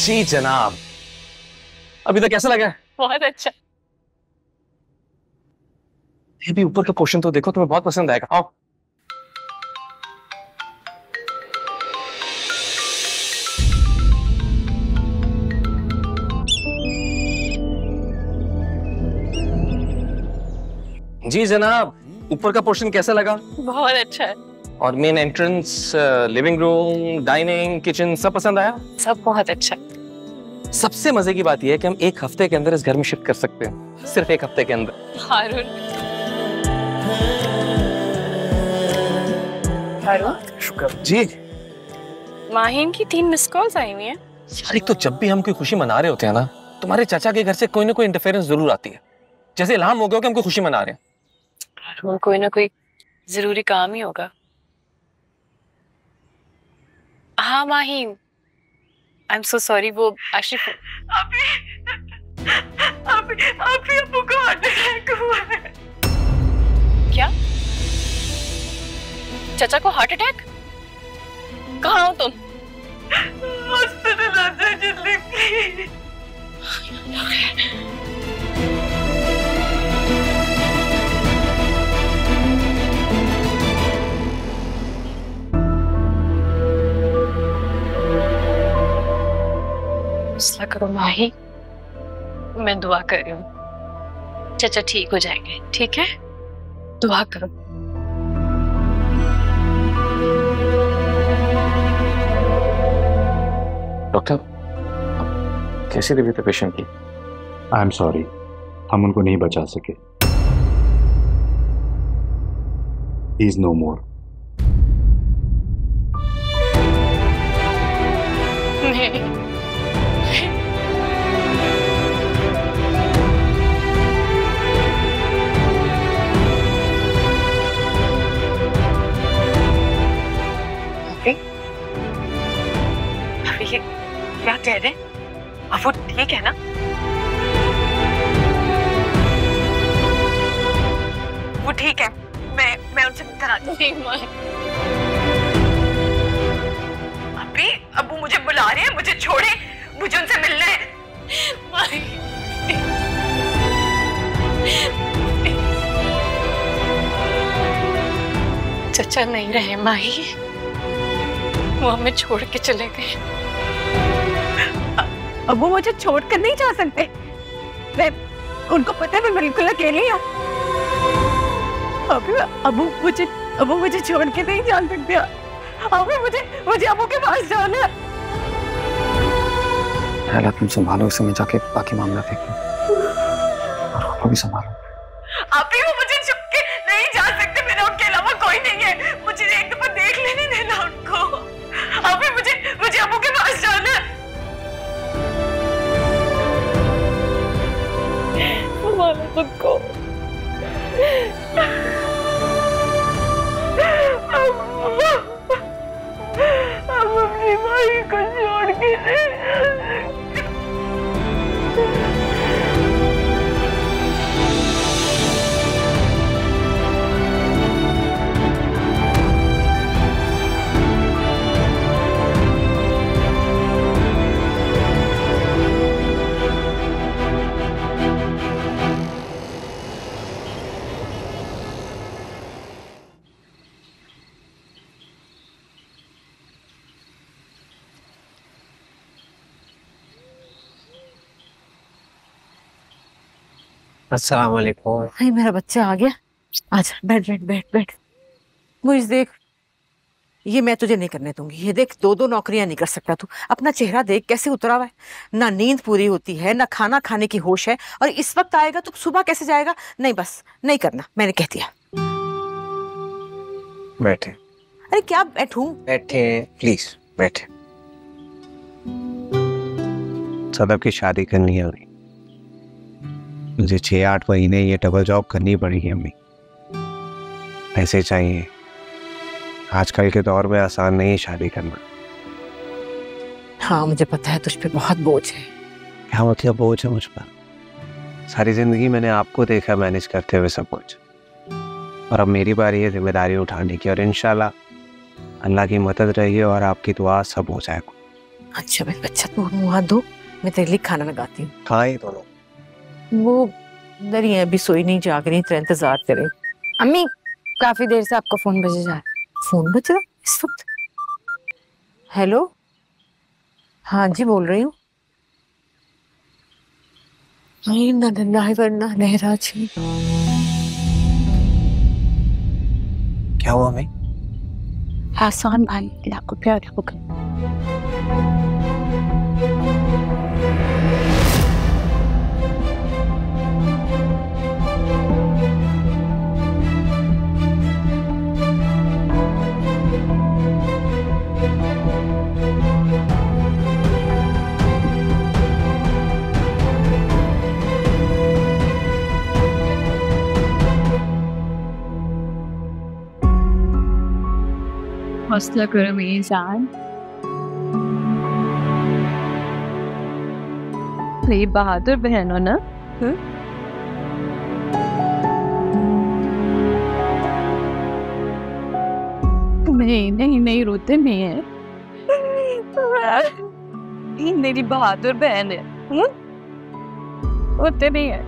जी जनाब, अभी तक कैसा लगा? बहुत अच्छा। ये भी ऊपर का पोर्शन तो देखो, तुम्हें बहुत पसंद आएगा। आओ। जी जनाब, ऊपर का पोर्शन कैसा लगा? बहुत अच्छा है। और main entrance, living room, dining, kitchen सब पसंद आया? सब बहुत अच्छा। सबसे मजे की बात यह है कि हम एक हफ्ते के अंदर इस घर में शिफ्ट कर सकते हैं, सिर्फ एक हफ्ते के अंदर। हारून, हारून शुक्र जी। माहिन की 3 मिस कॉल्स आई हुई हैं। यार, एक तो जब भी हम कोई खुशी मना रहे होते हैं ना, तुम्हारे चाचा के घर से कोई ना कोई इंटरफेरेंस जरूर आती है। जैसे इल्हाम हो गया कि हम कोई खुशी मना रहे हैं। हारून, कोई ना कोई जरूरी काम ही होगा। हाँ Mahin, I am so sorry, वो आशिफ अभी अबू को हार्ट अटैक हुआ है। क्या? चाचा को हार्ट अटैक? कहाँ हो तुम? हॉस्पिटल आ जाओ जल्दी प्लीज। हौसला करो माही, मैं दुआ कर रही हूँ, चाचा ठीक हो जाएंगे। ठीक है, दुआ करो। डॉक्टर, कैसी तबीयत है पेशेंट की? आई एम सॉरी, हम उनको नहीं बचा सके। ही इज नो मोर। नहीं, अभी ये क्या कह रहे? अब वो ठीक है ना? वो ठीक है, मैं उनसे कराती हूँ। अभी अबू मुझे बुला रहे हैं, मुझे छोड़े, मुझे उनसे मिलना है। चाचा नहीं रहे माही, वो हमें छोड़ के चले गए। अब वो मुझे छोड़कर नहीं जा सकते। मैं उनको पता है मैं बिल्कुल अकेली हूँ। अबू मुझे छोड़ के नहीं जा सकते। अबू मुझे अबू के पास जाना है। पहला तुम संभालो इसे, मैं जाके बाकी मामला देखूं और उनको भी संभालो। अभी वो मुझे छुप के नहीं जा सकते, मेरा उनके अलावा कोई नहीं है। मुझे एक दफा देख लेने देना उनको। अभी मुझे अबू के पास जाना है। संभालो खुद को। अब अपनी माई को छोड़ के नहीं जा सकते। अस्सलाम वालेकुम। हाय मेरा बच्चा आ गया। आजा बैठ बैठ बैठ बैठ। मुझे देख, ये मैं तुझे नहीं करने दूंगी। ये देख, दो दो नौकरियां नहीं कर सकता तू। अपना चेहरा देख कैसे उतरा हुआ है, ना नींद पूरी होती है ना खाना खाने की होश है, और इस वक्त आएगा तो सुबह कैसे जाएगा? नहीं बस नहीं करना, मैंने कह दिया। बैठे अरे क्या बैठूं? बैठे प्लीज बैठे। सदब की शादी करनी है अभी। मुझे 6-8 महीने ये डबल जॉब करनी पड़ेगी अम्मी। पैसे चाहिए, आजकल के दौर में आसान नहीं है शादी करना। हाँ मुझे पता है तुझ पे बहुत बोझ है। क्या मतलब बोझ है मुझ पर? सारी जिंदगी मैंने आपको देखा मैनेज करते हुए सब कुछ, और अब मेरी बारी है जिम्मेदारी उठाने की, और इंशाल्लाह अल्लाह की मदद रही और आपकी दुआ सब हो जाएगा। अच्छा मेरे बच्चा, तू मुँह हाथ धो, मैं तेरे लिए खाना लगाती हूँ। खाए दोनों। वो इधर ही है, अभी सोई नहीं, जाग रही, तेरा इंतजार करे। अम्मी काफी देर से आपका फोन बजे जा रहा है। फोन बज रहा इस वक्त? हेलो, हाँ जी बोल रही हूँ। क्या हुआ मैं? आसान भाई लाखों प्यार हो गए। हौसला करो मेरी जान, ये बहादुर बहन हो ना। नहीं नहीं नहीं, रोते नहीं है। ये मेरी बहादुर बहन है, रोते नहीं है।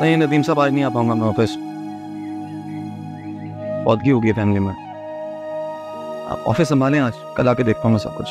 नहीं नदीम साहब, आज नहीं आ पाऊंगा मैं ऑफिस। पौधगी होगी फैमिली में। आप ऑफिस संभालें, आज कल आके देखता हूँ मैं सब कुछ।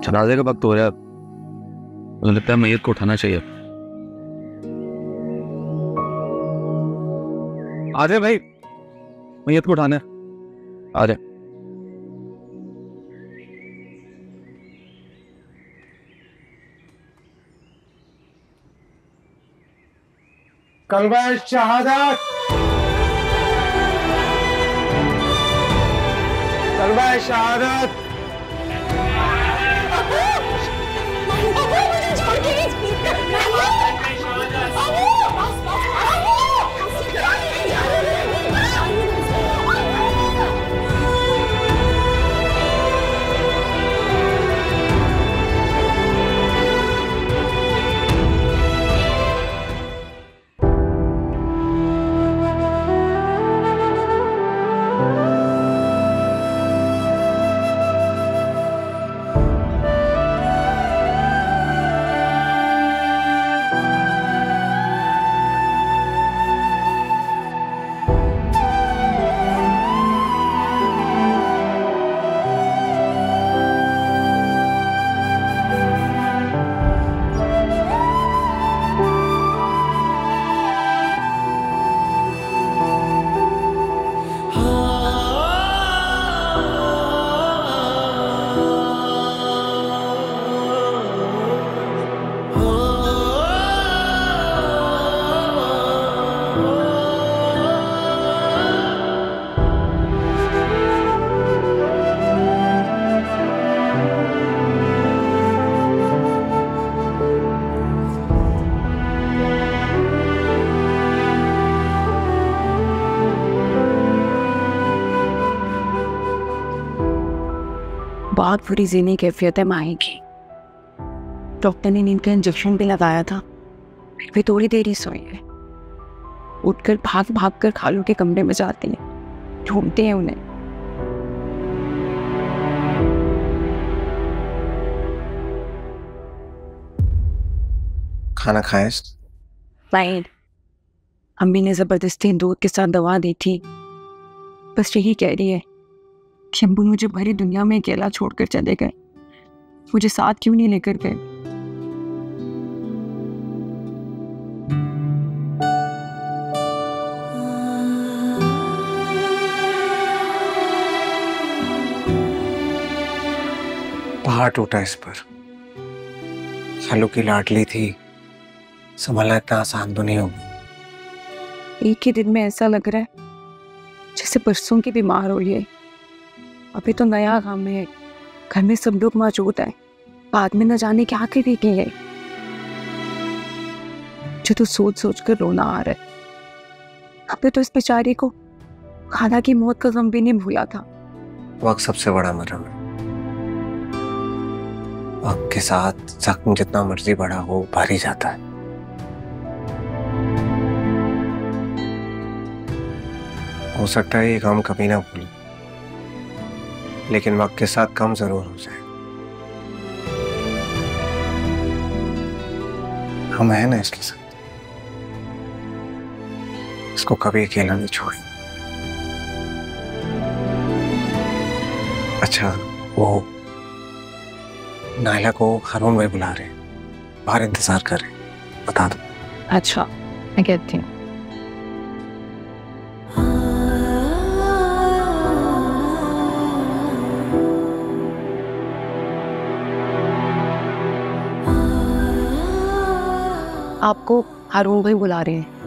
जनाजे का वक्त हो रहा है, मुझे लगता है मैयत को उठाना चाहिए। आ जाए भाई, मैयत को उठाना है, आ जाए। कलमा शहादत, कलमा शहादत। बहुत बुरी ज़हनी कैफियत है माही की। डॉक्टर ने नींद का इंजेक्शन भी लगाया था, फिर भी थोड़ी देर ही सोई है। उठकर भाग भाग कर खालू के कमरे में जाते हैं, ढूंढते हैं उन्हें। खाना खाए? नहीं, अम्मी ने ज़बरदस्ती दूध के साथ दवा दी थी। बस यही कह रही है कि अम्बू मुझे भरी दुनिया में अकेला छोड़कर चले गए, मुझे साथ क्यों नहीं लेकर गए। पहाड़ टूटा इस पर। खालू की लाडली थी, संभालना इतना आसान तो नहीं होगा। एक ही दिन में ऐसा लग रहा है जैसे परसों की बीमार हो ये। अभी तो नया काम है, घर में सब लोग मौजूद हैं, बाद में न जाने क्या करेगी है। मुझे तो सोच सोच कर रोना आ रहा है। अभी तो इस बेचारी को खाला की मौत का गम भी नहीं भूला था। वक्त सबसे बड़ा मरहम है। वक्त के साथ जख्म जितना मर्जी बड़ा हो, भर ही जाता है। हो सकता है ये गम कभी ना भूले, लेकिन वक्त के साथ कम जरूर हो जाए। हम हैं ना इसके साथ, इसको कभी अकेला नहीं छोड़ेंगे। अच्छा, वो नायला को हारून भाई बुला रहे हैं, बाहर इंतजार कर रहे हैं, बता दो। अच्छा, मैं कहती हूँ। आपको हारून भाई बुला रहे हैं।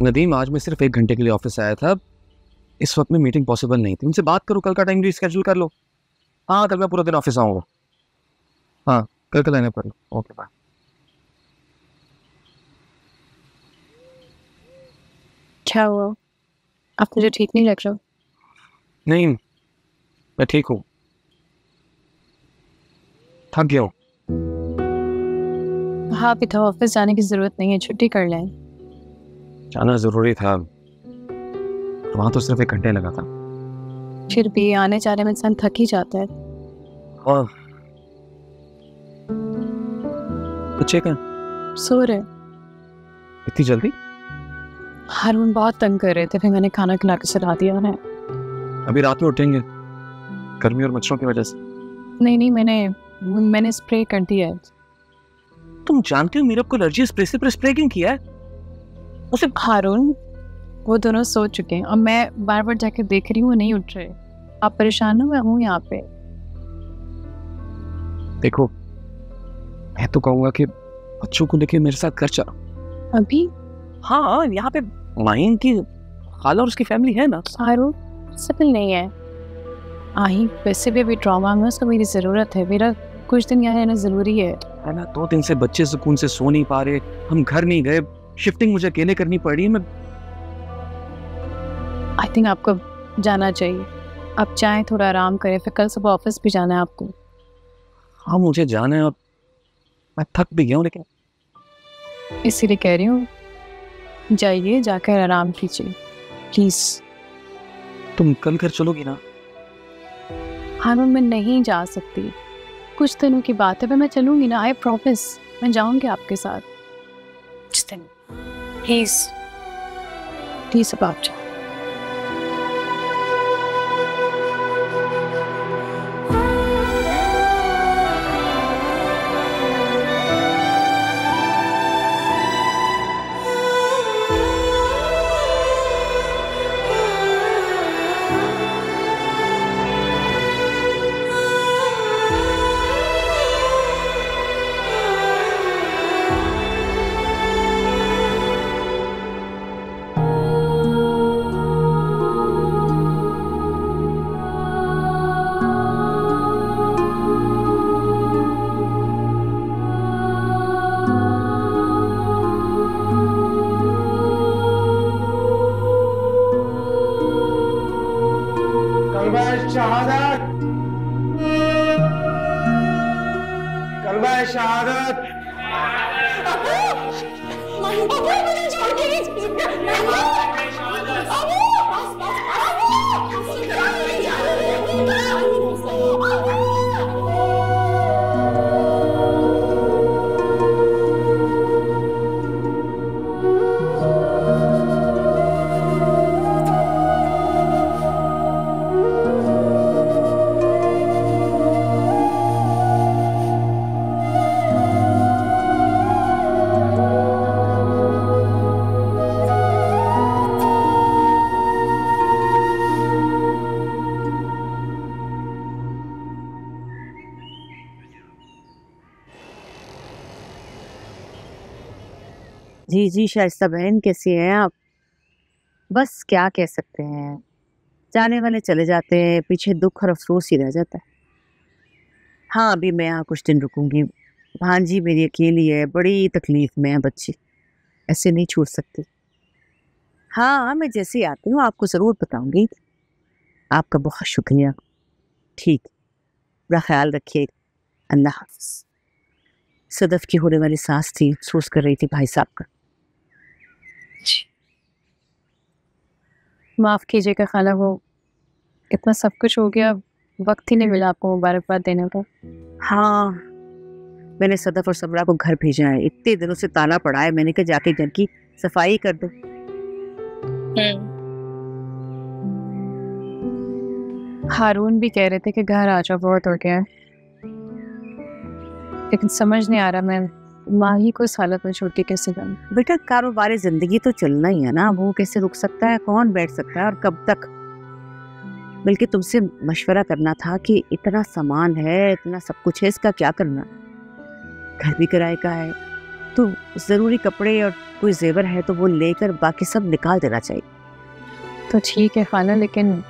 नदीम, आज मैं सिर्फ 1 घंटे के लिए ऑफिस आया था, इस वक्त में मीटिंग पॉसिबल नहीं थी। उनसे बात करो, कल का टाइम रीस्केड्यूल कर लो। हाँ, कल मैं पूरा दिन ऑफिस आऊँगा। हाँ, कल आने पर। Okay, bye. क्या हुआ? आप मुझे ठीक नहीं लग रहा? नहीं, मैं ठीक हूँ, थक गया हूँ। हाँ भी था, ऑफिस जाने की जरूरत नहीं है, छुट्टी कर लें। जाना जरूरी था, वहां तो सिर्फ 1 घंटे लगा था। फिर भी आने जाने में इंसान थक ही जाता है। हाँ, बच्चे क्या सो रहे? इतनी जल्दी? हारून बहुत तंग कर रहे थे, फिर मैंने खाना खिला के सुला दिया उन्हें। अभी रात में उठेंगे, गर्मी और मच्छरों की वजह से। नहीं, मैंने स्प्रे कर दिया है। तुम जानते हो मेरे को एलर्जी स्प्रे से, पर स्प्रे क्यों किया है? उसे हारून, वो दोनों सो चुके हैं और मैं बार बार जाके देख रही हूँ, वो नहीं उठ रहे। आप परेशान हो? मैं हूँ यहाँ पे। देखो, मैं तो कहूँगा कि बच्चों को लेके मेरे साथ घर चलो। अभी? हाँ, यहाँ पे माइन की खाला और उसकी फैमिली है ना। हारून, पॉसिबल नहीं है। आई वैसे भी अभी ट्रॉमा में, उसको मेरी ज़रूरत है। मेरा कुछ दिन यहाँ रहना ज़रूरी है ना। 2 दिन से बच्चे सुकून से सो नहीं पा रहे, हम घर नहीं गए, शिफ्टिंग मुझे अकेले करनी पड़ी। मैं आई थिंक आपको जाना चाहिए। आप चाहें थोड़ा आराम करें, फिर कल सुबह ऑफिस भी जाना है आपको। हाँ, मुझे जाना है, अब मैं थक भी गया हूँ, लेकिन इसीलिए कह रही हूँ, जाइए, जाकर आराम कीजिए प्लीज। तुम कल घर चलोगी ना? हारून, मैं नहीं जा सकती, कुछ दिनों की बात है, पर मैं चलूंगी ना, आई प्रॉमिस। मैं जाऊंगी आपके साथ कुछ दिन, प्लीज अब आप जाओ। जी शाइस्ता बहन, कैसी हैं आप? बस क्या कह सकते हैं, जाने वाले चले जाते हैं, पीछे दुख और अफसोस ही रह जाता है। हाँ, अभी मैं यहाँ कुछ दिन रुकूंगी। भांजी मेरी अकेली है, बड़ी तकलीफ में है बच्ची, ऐसे नहीं छोड़ सकती। हाँ, मैं जैसे ही आती हूँ आपको ज़रूर बताऊंगी। आपका बहुत शुक्रिया। ठीक, बड़ा ख्याल रखिए। अल्लाह हाफ़िज़। सदफ की होने वाली सांस थी, अफसोस कर रही थी भाई साहब का। माफ़ कीजिएगा खाला, वो इतना सब कुछ हो गया, वक्त ही नहीं मिला आपको मुबारकबाद देने का। हाँ, मैंने सदफ और सबरा को घर भेजा है। इतने दिनों से ताला पड़ा है, मैंने कहा जाके घर की सफाई कर दो। हारून भी कह रहे थे कि घर आ जाओ, बहुत हो गया है, लेकिन समझ नहीं आ रहा मैं माही को इस हालत में छोड़ के कैसे जाऊं। बेटा, कारोबार जिंदगी तो चलना ही है ना, वो कैसे रुक सकता है, कौन बैठ सकता है और कब तक। बल्कि तुमसे मशवरा करना था कि इतना सामान है, इतना सब कुछ है, इसका क्या करना। घर भी किराए का है, तो जरूरी कपड़े और कोई जेवर है तो वो लेकर बाकी सब निकाल देना चाहिए। तो ठीक है खाला, लेकिन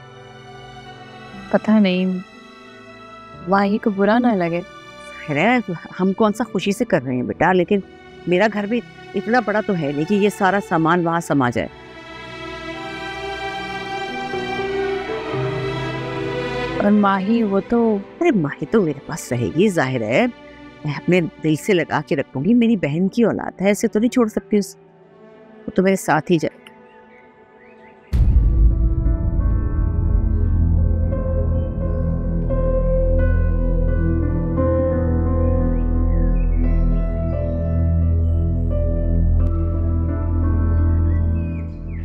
पता नहीं माही को बुरा ना लगे। है हम कौन सा खुशी से कर रहे हैं बेटा, लेकिन मेरा घर भी इतना बड़ा तो है नहीं कि ये सारा सामान वहां समा जाए। और माही वो तो, अरे माही तो मेरे पास रहेगी, जाहिर है मैं अपने दिल से लगा के रखूंगी। मेरी बहन की औलाद है, ऐसे तो नहीं छोड़ सकती उसे, वो तो मेरे साथ ही जाएगी।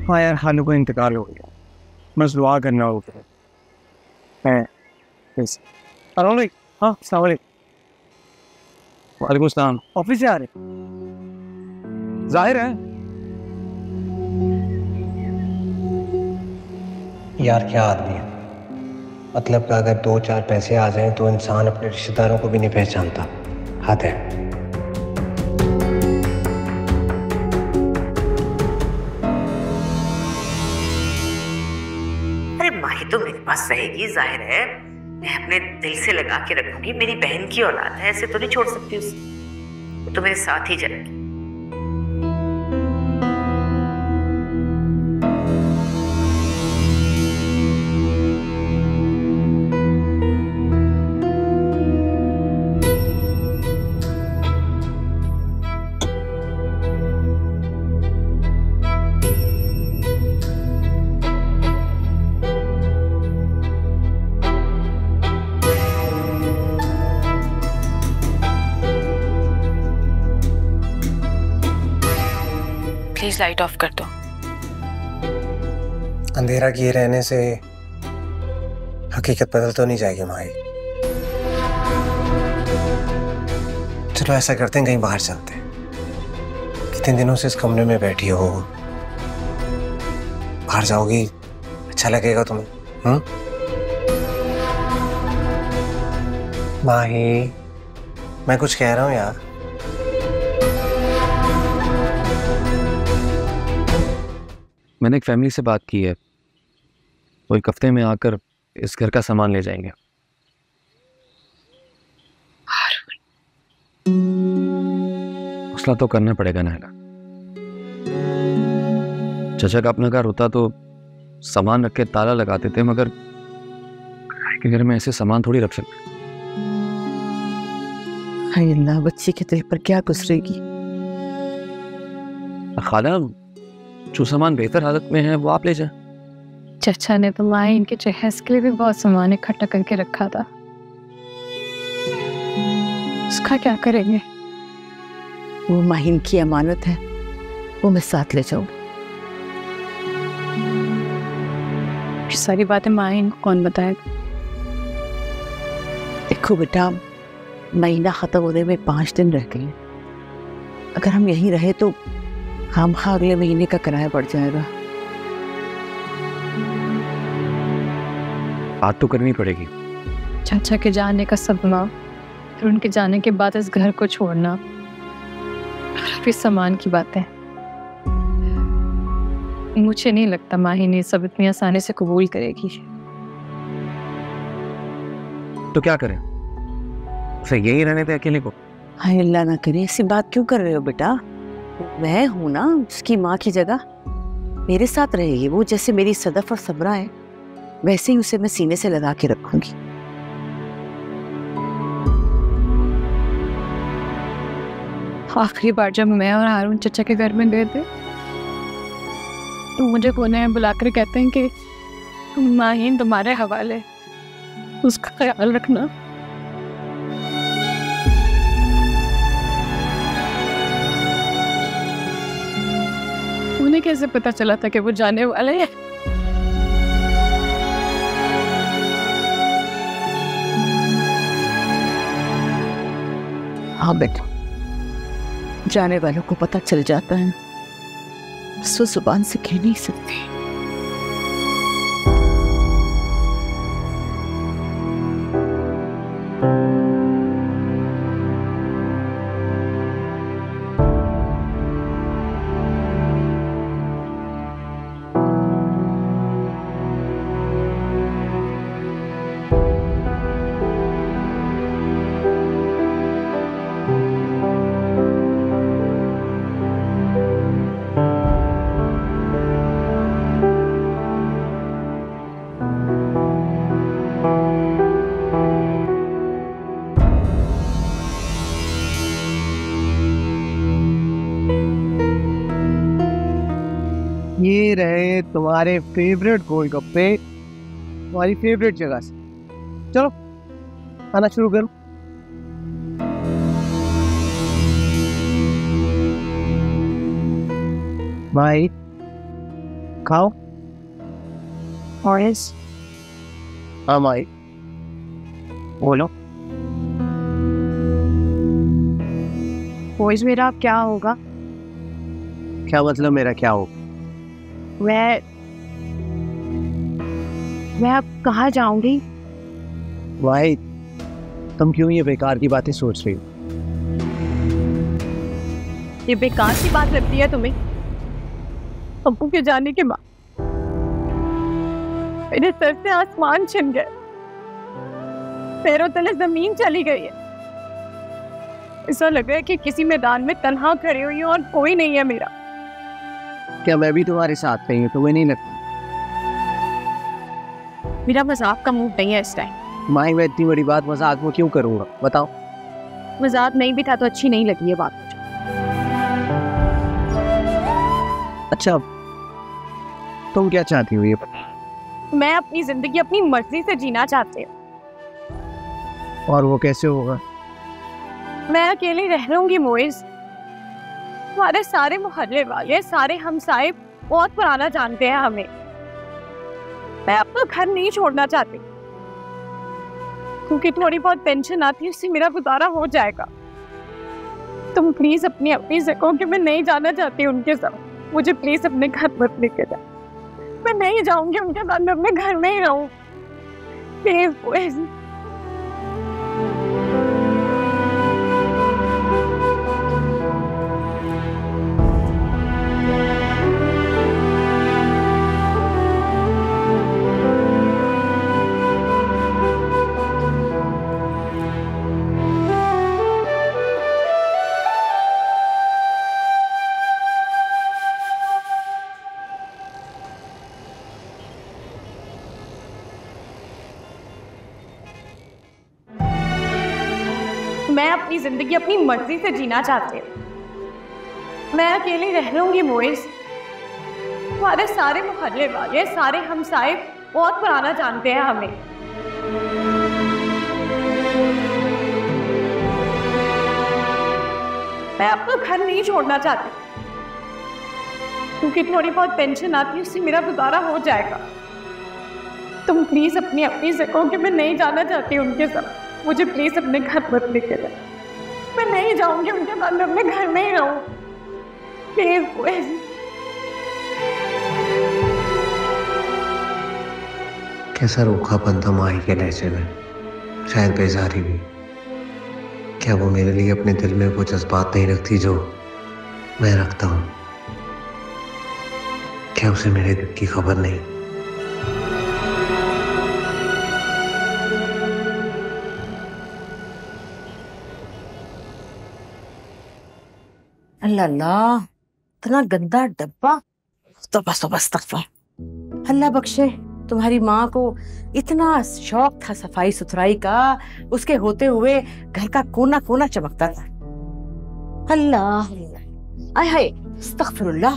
हाँ यार, हालू को इंतकाल हो गया, बस दुआ करना होगा है। हाँ अस्सलाम वालेकुम। वालेकुम सलाम। ऑफिस से आ रहे? जाहिर है। यार क्या आदमी है, मतलब कि अगर 2-4 पैसे आ जाएं तो इंसान अपने रिश्तेदारों को भी नहीं पहचानता। हद है। अरे माही तो मेरे पास रहेगी, जाहिर है मैं अपने दिल से लगा के रखूंगी। मेरी बहन की औलाद है, ऐसे तो नहीं छोड़ सकती उसे, वो तो मेरे साथ ही जाएगी। प्लीज लाइट ऑफ कर दो। अंधेरा किए रहने से हकीकत बदल तो नहीं जाएगी माही। चलो ऐसा करते हैं, कहीं बाहर चलते हैं। कितने दिनों से इस कमरे में बैठी हो, बाहर जाओगी अच्छा लगेगा तुम्हें। माही मैं कुछ कह रहा हूँ यार। मैंने एक फैमिली से बात की है, वो 1 हफ्ते में आकर इस घर का सामान ले जाएंगे। हौसला तो करना पड़ेगा नायला। चाचा का अपना घर होता तो सामान रख के ताला लगा देते, मगर के घर में ऐसे सामान थोड़ी रख सकते। हाय अल्लाह, बच्ची के दिल पर क्या गुजरेगी। खाला जो सामान बेहतर हालत में है वो आप ले जाए। चचा ने तो माही इनके जहेज के लिए भी बहुत सामान इकट्ठा करके रखा था, उसका क्या करेंगे? वो माहिन की अमानत है, वो मैं साथ ले जाऊंगी। ये सारी बातें माहिन को कौन बताएगा? देखो बेटा, महीना खत्म होने में 5 दिन रह गए। अगर हम यहीं रहे तो हम अगले महीने का किराया बढ़ जाएगा। बात तो करनी पड़ेगी। चाचा के जाने का सदमा, फिर उनके जाने के बाद इस घर को छोड़ना, फिर सामान की बातें। मुझे नहीं लगता माही ने सब इतनी आसानी से कबूल करेगी। तो क्या करें, उसे यही रहने दे अकेले को? हाय अल्लाह ना करे, ऐसी बात क्यों कर रहे हो बेटा? मैं हूं ना उसकी माँ की जगह, मेरे साथ रहेगी वो। जैसे मेरी सदफ और सबरा है, वैसे ही उसे मैं सीने से लगा के रखूंगी। आखिरी बार जब मैं और हारून चचा के घर में गए थे तो मुझे कोने में बुलाकर कहते हैं कि माहीन तुम्हारे हवाले, उसका ख्याल रखना। उन्हें कैसे पता चला था कि वो जाने वाले हैं? हाँ बेटा, जाने वालों को पता चल जाता है, बस वो जुबान से कह नहीं सकते। तुम्हारे फेवरेट गोलगप्पे तुम्हारी फेवरेट जगह से। चलो खाना शुरू करो। भाई खाओ। मोइज, हाँ माई बोलो। मोइज मेरा अब क्या होगा? क्या मतलब मेरा क्या हो? मैं अब कहाँ जाऊंगी? भाई तुम क्यों ये बेकार की बातें सोच रही हो? ये बेकार की बात लगती है तुम्हें? अब्बू के जाने के बाद मेरे सर से आसमान छिन गए, पैरों तले जमीन चली गई है। ऐसा लग रहा है कि किसी मैदान में तन्हा खड़ी हुई हूं और कोई नहीं है मेरा। क्या मैं भी तुम्हारे साथ नहीं हूँ? तुम्हें नहीं लगता? मेरा मजाक का मूड नहीं है इस टाइम। माई मैं इतनी बड़ी बात मजाक में क्यों करूँगा बताओ? मजाक नहीं भी था तो अच्छी नहीं लगी ये बात मुझे। अच्छा तुम क्या चाहती हो ये पता? मैं अपनी जिंदगी अपनी मर्जी से जीना चाहती हूँ। और वो कैसे होगा? मैं अकेली रह लूंगी मोइज। हमारे सारे मोहल्ले वाले, सारे हमसाए बहुत पुराना जानते हैं हमें। मैं अपना घर नहीं छोड़ना चाहती क्योंकि थोड़ी बहुत पेंशन आती है उससे मेरा गुजारा हो जाएगा। तुम प्लीज अपनी से कहो कि मैं नहीं जाना चाहती उनके साथ। मुझे प्लीज अपने घर मत लेके जाओ। मैं नहीं जाऊंगी उनके साथ, मैं अपने घर में ही रहूं प्लीज। मैं अपनी जिंदगी अपनी मर्जी से जीना चाहती हूँ। मैं अकेली रह लूंगी मोइज। हमारे सारे मोहल्ले वाले, सारे हमसाए बहुत पुराना जानते हैं हमें। मैं अपना घर नहीं छोड़ना चाहती क्योंकि थोड़ी बहुत पेंशन आती है उससे मेरा गुजारा हो जाएगा। तुम प्लीज अपनी से कहो कि मैं नहीं जाना चाहती उनके साथ। मुझे प्लीज अपने घर मत लेके जाओ। मैं नहीं जाऊंगी उनके साथ, मैं अपने घर में ही रहूं प्लीज। कैसा रूखापन था माही के लहजे में, शायद बेजारी भी। क्या वो मेरे लिए अपने दिल में वो जज्बात नहीं रखती जो मैं रखता हूँ? क्या उसे मेरे दिल की खबर नहीं? अल्लाह अल्लाह, इतना गंदा डब्बा। तो बस तकवा। अल्लाह बख्शे तुम्हारी माँ को इतना शौक था सफाई सुथराई का, उसके होते हुए घर का कोना कोना चमकता था। अल्लाह आय हाय अस्तगफिरुल्लाह।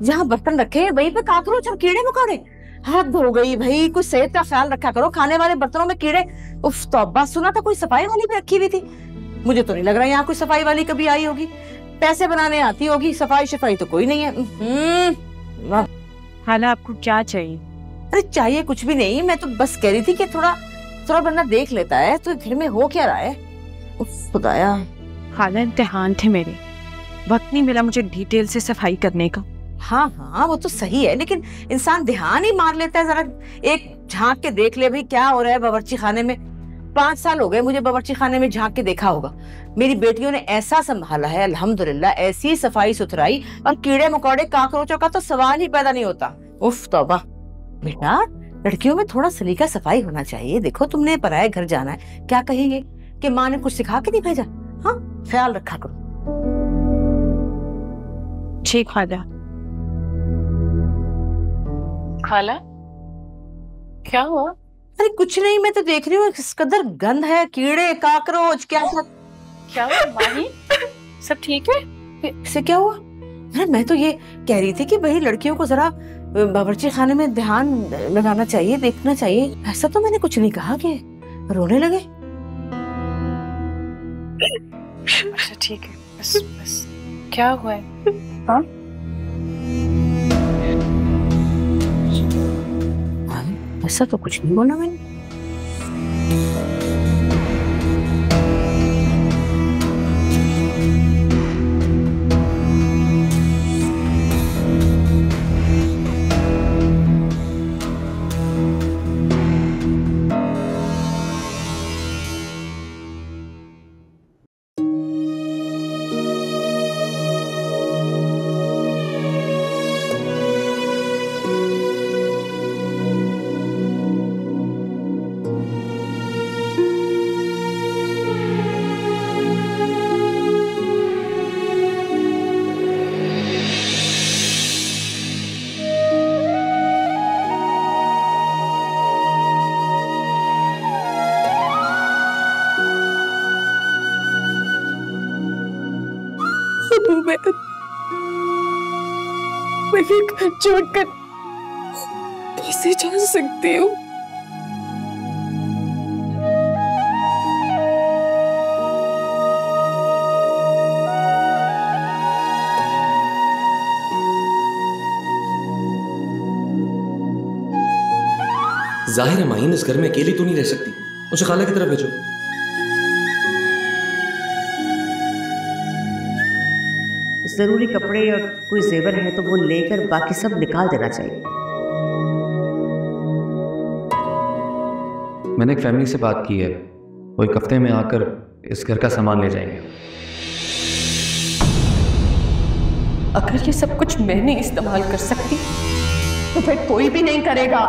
जहाँ बर्तन रखे वहीं पे काकरोच और कीड़े मकोड़े। हद हो गई भाई, कुछ सेहत का ख्याल रखा करो। खाने वाले बर्तनों में कीड़े। उफ तौबा, सुना था कोई सफाई वाली भी रखी हुई थी। मुझे तो नहीं लग रहा यहाँ कोई सफाई वाली कभी आई होगी। पैसे बनाने आती होगी, सफाई शफाई तो कोई नहीं है। हाला आपको क्या चाहिए? अरे चाहिए कुछ भी नहीं, मैं तो बस कह रही थी कि थोड़ा बंदा देख लेता है तो घर में हो क्या रहा है। उफ खुदाया। हाला इम्तिहान थे मेरे, वक्त नहीं मिला मुझे डिटेल से सफाई करने का। हाँ वो तो सही है, लेकिन इंसान ध्यान ही मार लेता है। जरा एक झांक के देख ले भाई क्या हो रहा है बावर्ची खाने में। 5 साल हो गए मुझे बावर्ची खाने में झांक के देखा होगा। मेरी बेटियों ने ऐसा संभाला है अल्हम्दुलिल्लाह, ऐसी सफाई सुथराई, और कीड़े मकोड़े काकरोचों का तो सवाल ही पैदा नहीं होता। उफ तौबा। बेटा लड़कियों में थोड़ा सलीका सफाई होना चाहिए। देखो तुमने पराये घर जाना है, क्या कहेंगे कि माँ ने कुछ सिखा के नहीं भेजा। हाँ ख्याल रखा करो। ठीक खाला। खाला क्या हुआ? अरे कुछ नहीं, मैं तो देख रही हूँ किस कदर गंद है, कीड़े काकरोच क्या हुआ माही? सब ठीक है? इससे क्या हुआ? अरे मैं तो ये कह रही थी कि भाई लड़कियों को जरा बावर्ची खाने में ध्यान लगाना चाहिए, देखना चाहिए। ऐसा तो मैंने कुछ नहीं कहा कि रोने लगे। अच्छा ठीक है, बस क्या हुआ है? हाँ ऐसा तो कुछ नहीं बोला मैंने। मैं ये घर छोड़कर कैसे जा सकती हूँ? जाहिर है माहीन इस घर में अकेली तो नहीं रह सकती, मुझे खाला की तरफ भेजो। जरूरी कपड़े और कोई जेवर है तो वो लेकर बाकी सब निकाल देना चाहिए। मैंने एक फैमिली से बात की है, वो एक हफ्ते में आकर इस घर का सामान ले जाएंगे। अगर ये सब कुछ मैं नहीं इस्तेमाल कर सकती तो फिर कोई भी नहीं करेगा।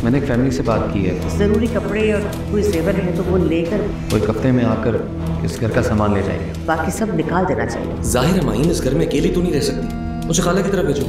मैंने एक फैमिली से बात की है, जरूरी कपड़े और कोई जेवर है तो वो लेकर वो एक हफ्ते में आकर इस घर का सामान ले जाएंगे। बाकी सब निकाल देना चाहिए। जाहिर है माहीन इस घर में अकेली तो नहीं रह सकती, मुझे खाला की तरफ भेजो।